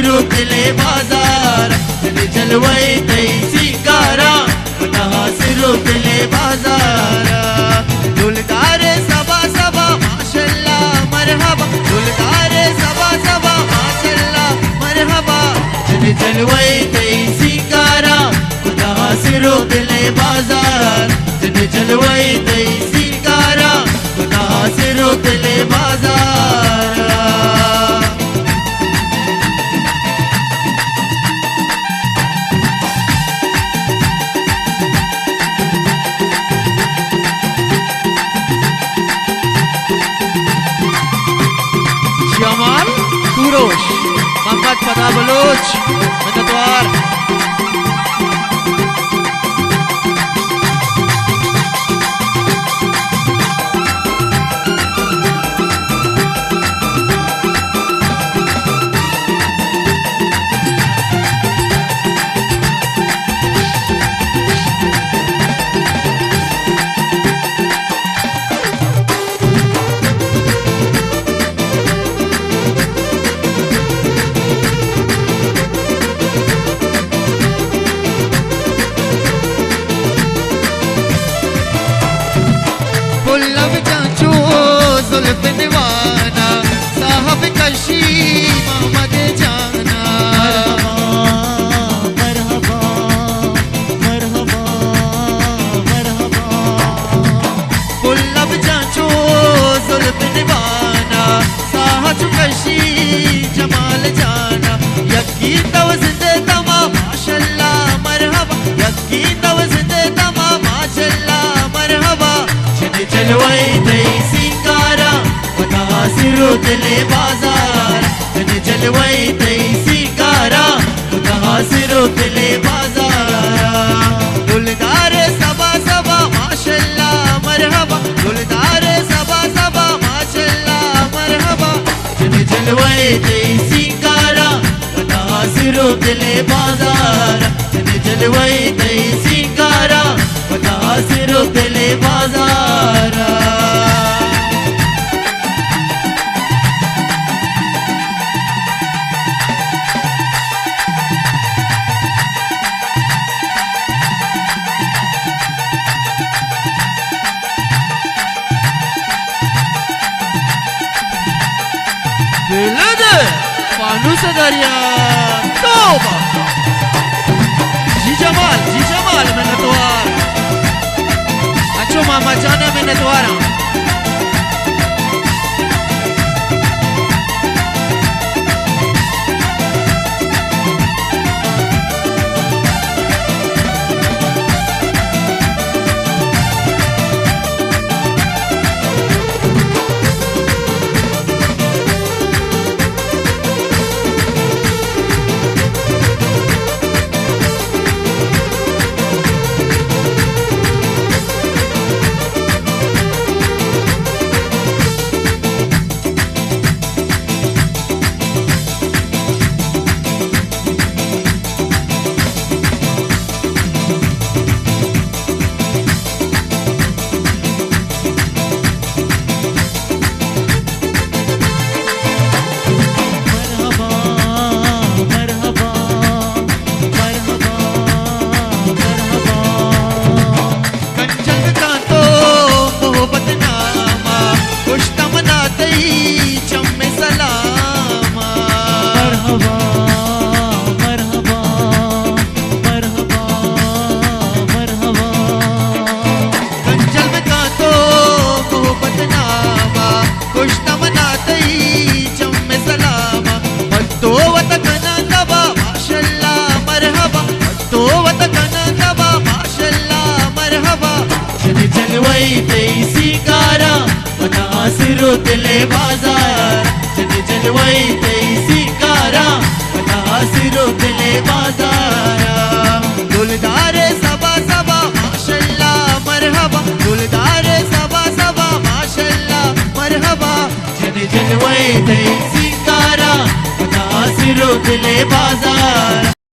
सिरो दिले बाजार जलवाई तैसी कारा सिरो दिले बाजार दुलदारे सबा सबा माशाल्लाह मरहबा दुलदारे सबा सबा माशाल्लाह मरहबा जलवाई तैसी कारा सिरो दिले बाजार जलवाई तैसी कारा सिरो दिले बाजार जमाल कुरोश मोहम्मद फदा बलोच मददवार दीवाना साहब कशी मोहम्मद जाना मरहबा मरहबा मरहबा पुल्लब जाचो जुल्फ दीवाना साहब कशी जमाल जाना यकी तवज़िंदे तमा माशाल्लाह मरहबा यकी तवज़िंदे तमा माशाल्लाह मरहबा जलवाई तैसी सिरो दिले बाजार जलवाई तैसी कारा सिरो दिले बाजार दुलदारे सबा सबा माशाल्लाह मरहबा दुलदारे सबा सबा माशाल्लाह मरहबा जलवाई तैसी कारा सिरो दिले बाजार जलवाई तैसी कारा सिरो दिले बाजार फानूस दरिया तौबा जी जमाल में नतवार अच्छो मामा जाना में नतवारा सिरो दिले बाजार जलवाई तैसी कारा सिरो दिले बाजार दुलदारे सबा सबा माशाल्लाह मरहबा दुलदारे सबा सबा माशाल्लाह मरहबा जलवाई तैसी कारा सिरो दिले बाजार